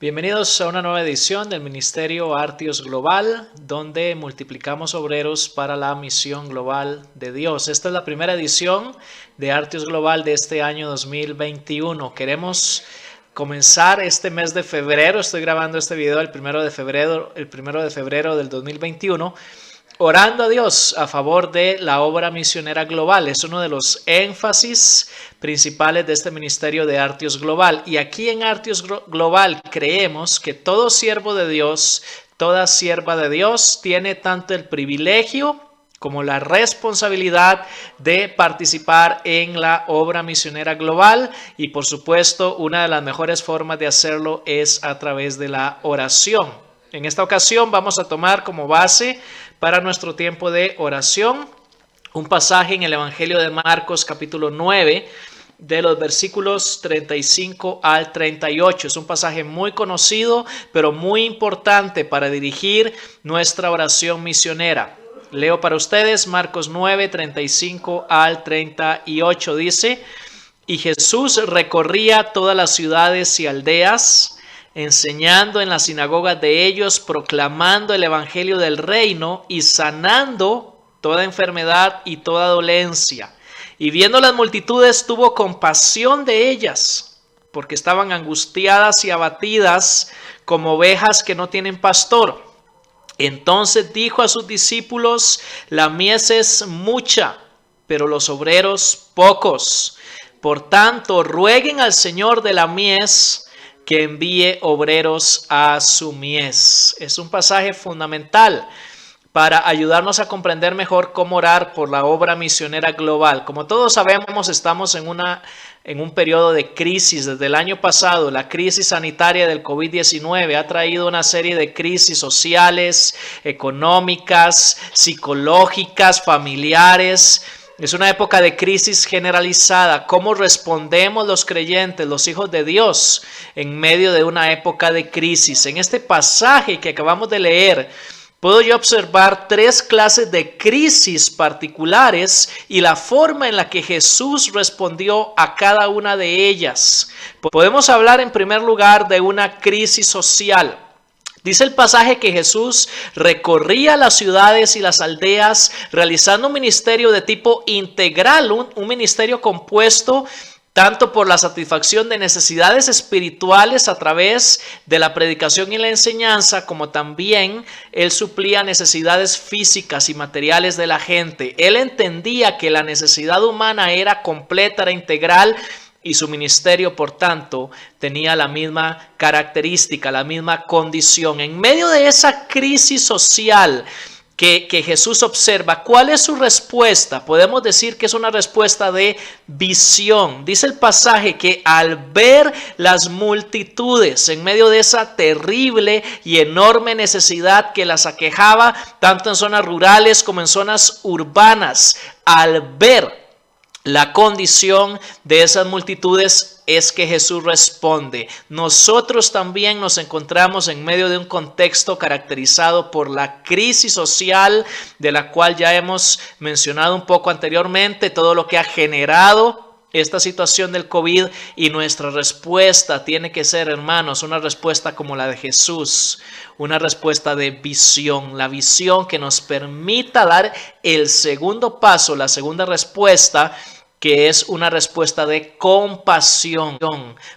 Bienvenidos a una nueva edición del Ministerio Artios Global, donde multiplicamos obreros para la misión global de Dios. Esta es la primera edición de Artios Global de este año 2021. Queremos comenzar este mes de febrero. Estoy grabando este video el primero de febrero del 2021. Orando a Dios a favor de la obra misionera global. Es uno de los énfasis principales de este ministerio de Artios Global. Y aquí en Artios Global creemos que todo siervo de Dios, toda sierva de Dios tiene tanto el privilegio como la responsabilidad de participar en la obra misionera global. Y por supuesto, una de las mejores formas de hacerlo es a través de la oración. En esta ocasión vamos a tomar como base para nuestro tiempo de oración un pasaje en el Evangelio de Marcos capítulo 9 de los versículos 35 al 38. Es un pasaje muy conocido pero muy importante para dirigir nuestra oración misionera. Leo para ustedes Marcos 9, 35 al 38. Dice: Y Jesús recorría todas las ciudades y aldeas, enseñando en las sinagogas de ellos, proclamando el evangelio del reino y sanando toda enfermedad y toda dolencia. Y viendo las multitudes, tuvo compasión de ellas, porque estaban angustiadas y abatidas como ovejas que no tienen pastor. Entonces dijo a sus discípulos: la mies es mucha, pero los obreros pocos. Por tanto, rueguen al Señor de la mies que envíe obreros a su mies. Es un pasaje fundamental para ayudarnos a comprender mejor cómo orar por la obra misionera global. Como todos sabemos, estamos en un periodo de crisis. Desde el año pasado, la crisis sanitaria del COVID-19 ha traído una serie de crisis sociales, económicas, psicológicas, familiares. Es una época de crisis generalizada. ¿Cómo respondemos los creyentes, los hijos de Dios, en medio de una época de crisis? En este pasaje que acabamos de leer, puedo yo observar tres clases de crisis particulares y la forma en la que Jesús respondió a cada una de ellas. Podemos hablar en primer lugar de una crisis social. Dice el pasaje que Jesús recorría las ciudades y las aldeas realizando un ministerio de tipo integral, un ministerio compuesto tanto por la satisfacción de necesidades espirituales a través de la predicación y la enseñanza, como también él suplía necesidades físicas y materiales de la gente. Él entendía que la necesidad humana era completa, era integral, y su ministerio, por tanto, tenía la misma característica, la misma condición. En medio de esa crisis social que Jesús observa, ¿cuál es su respuesta? Podemos decir que es una respuesta de visión. Dice el pasaje que al ver las multitudes en medio de esa terrible y enorme necesidad que las aquejaba, tanto en zonas rurales como en zonas urbanas, al ver la condición de esas multitudes, es que Jesús responde. Nosotros también nos encontramos en medio de un contexto caracterizado por la crisis social, de la cual ya hemos mencionado un poco anteriormente, todo lo que ha generado esta situación del COVID, y nuestra respuesta tiene que ser, hermanos, una respuesta como la de Jesús, una respuesta de visión, la visión que nos permita dar el segundo paso, la segunda respuesta, que es una respuesta de compasión,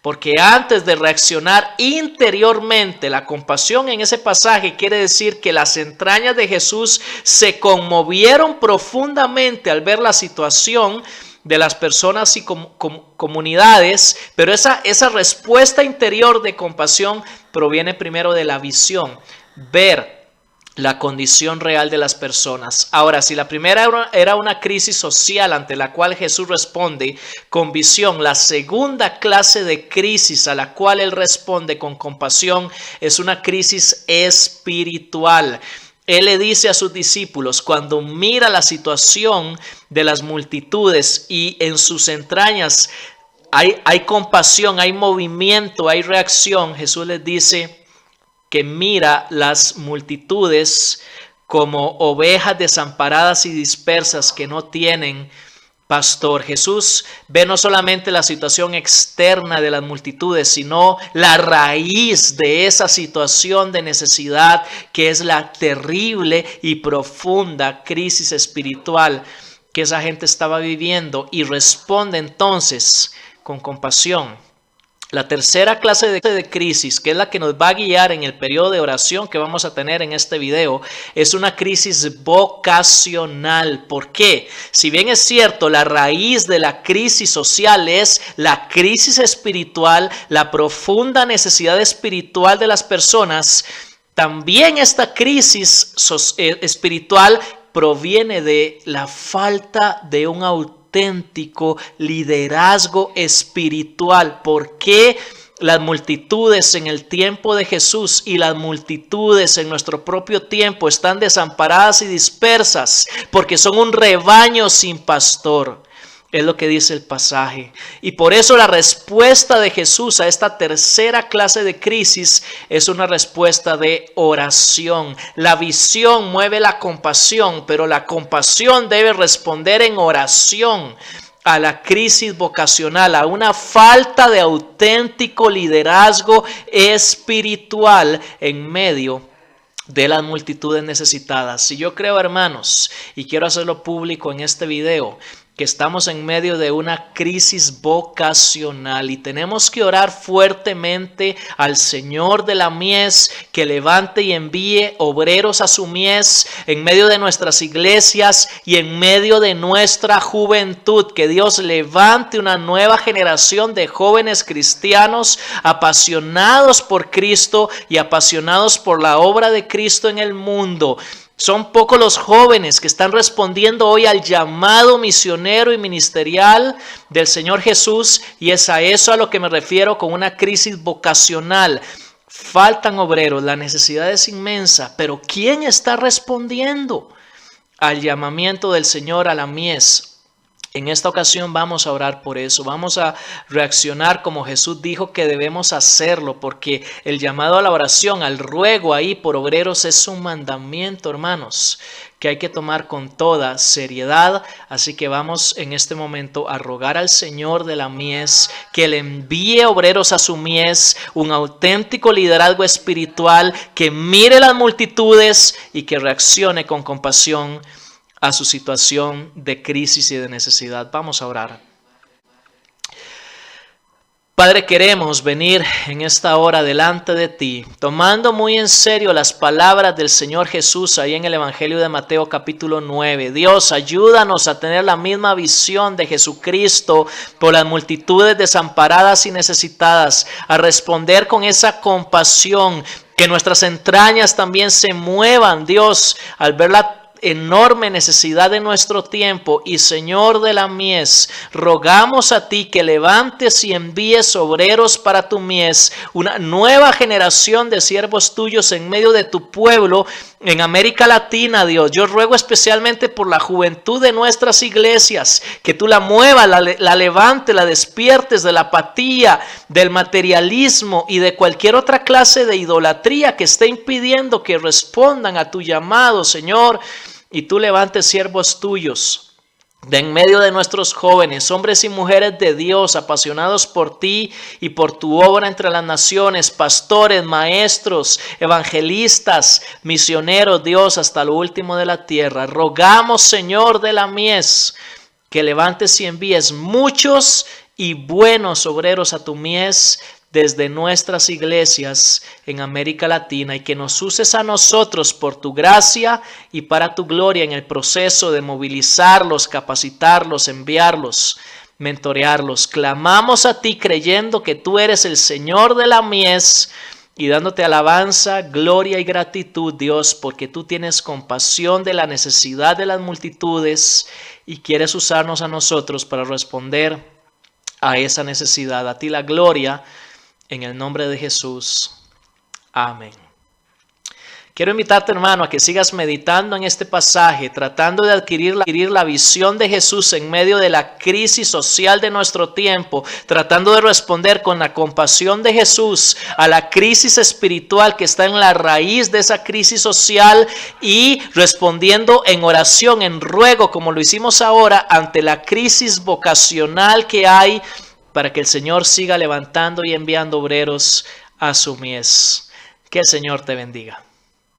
porque antes de reaccionar interiormente, la compasión en ese pasaje quiere decir que las entrañas de Jesús se conmovieron profundamente al ver la situación de las personas y comunidades, pero esa respuesta interior de compasión proviene primero de la visión, ver la condición real de las personas. Ahora, si la primera era una crisis social ante la cual Jesús responde con visión, la segunda clase de crisis a la cual Él responde con compasión es una crisis espiritual. Él le dice a sus discípulos, cuando mira la situación de las multitudes y en sus entrañas hay compasión, hay movimiento, hay reacción, Jesús les dice que mira las multitudes como ovejas desamparadas y dispersas que no tienen pastor. Jesús ve no solamente la situación externa de las multitudes, sino la raíz de esa situación de necesidad, que es la terrible y profunda crisis espiritual que esa gente estaba viviendo, y responde entonces con compasión. La tercera clase de crisis, que es la que nos va a guiar en el periodo de oración que vamos a tener en este video, es una crisis vocacional. ¿Por qué? Si bien es cierto, la raíz de la crisis social es la crisis espiritual, la profunda necesidad espiritual de las personas, también esta crisis espiritual proviene de la falta de un auténtico liderazgo espiritual. ¿Por qué las multitudes en el tiempo de Jesús y las multitudes en nuestro propio tiempo están desamparadas y dispersas? Porque son un rebaño sin pastor. Es lo que dice el pasaje. Y por eso la respuesta de Jesús a esta tercera clase de crisis es una respuesta de oración. La visión mueve la compasión, pero la compasión debe responder en oración a la crisis vocacional, a una falta de auténtico liderazgo espiritual en medio de las multitudes necesitadas. Y yo creo, hermanos, y quiero hacerlo público en este video, que estamos en medio de una crisis vocacional y tenemos que orar fuertemente al Señor de la mies que levante y envíe obreros a su mies en medio de nuestras iglesias y en medio de nuestra juventud. Que Dios levante una nueva generación de jóvenes cristianos apasionados por Cristo y apasionados por la obra de Cristo en el mundo. Son pocos los jóvenes que están respondiendo hoy al llamado misionero y ministerial del Señor Jesús, y es a eso a lo que me refiero con una crisis vocacional. Faltan obreros, la necesidad es inmensa, pero ¿quién está respondiendo al llamamiento del Señor a la mies? En esta ocasión vamos a orar por eso, vamos a reaccionar como Jesús dijo que debemos hacerlo, porque el llamado a la oración, al ruego ahí por obreros es un mandamiento, hermanos, que hay que tomar con toda seriedad. Así que vamos en este momento a rogar al Señor de la mies que le envíe obreros a su mies, un auténtico liderazgo espiritual que mire las multitudes y que reaccione con compasión a su situación de crisis y de necesidad. Vamos a orar. Padre, queremos venir en esta hora delante de ti, tomando muy en serio las palabras del Señor Jesús ahí en el Evangelio de Mateo capítulo 9. Dios, ayúdanos a tener la misma visión de Jesucristo por las multitudes desamparadas y necesitadas, a responder con esa compasión, que nuestras entrañas también se muevan, Dios, al ver la enorme necesidad de nuestro tiempo. Y Señor de la mies, rogamos a ti que levantes y envíes obreros para tu mies, una nueva generación de siervos tuyos en medio de tu pueblo en América Latina, Dios. Yo ruego especialmente por la juventud de nuestras iglesias, que tú la muevas, la levantes, la despiertes de la apatía, del materialismo y de cualquier otra clase de idolatría que esté impidiendo que respondan a tu llamado, Señor. Y tú levantes siervos tuyos de en medio de nuestros jóvenes, hombres y mujeres de Dios, apasionados por ti y por tu obra entre las naciones, pastores, maestros, evangelistas, misioneros, Dios, hasta lo último de la tierra. Rogamos, Señor de la mies, que levantes y envíes muchos y buenos obreros a tu mies desde nuestras iglesias en América Latina, y que nos uses a nosotros por tu gracia y para tu gloria en el proceso de movilizarlos, capacitarlos, enviarlos, mentorearlos. Clamamos a ti creyendo que tú eres el Señor de la mies y dándote alabanza, gloria y gratitud, Dios, porque tú tienes compasión de la necesidad de las multitudes y quieres usarnos a nosotros para responder a esa necesidad. A ti la gloria, en el nombre de Jesús. Amén. Quiero invitarte, hermano, a que sigas meditando en este pasaje, tratando de adquirir la visión de Jesús en medio de la crisis social de nuestro tiempo, tratando de responder con la compasión de Jesús a la crisis espiritual que está en la raíz de esa crisis social y respondiendo en oración, en ruego, como lo hicimos ahora, ante la crisis vocacional que hay para que el Señor siga levantando y enviando obreros a su mies. Que el Señor te bendiga.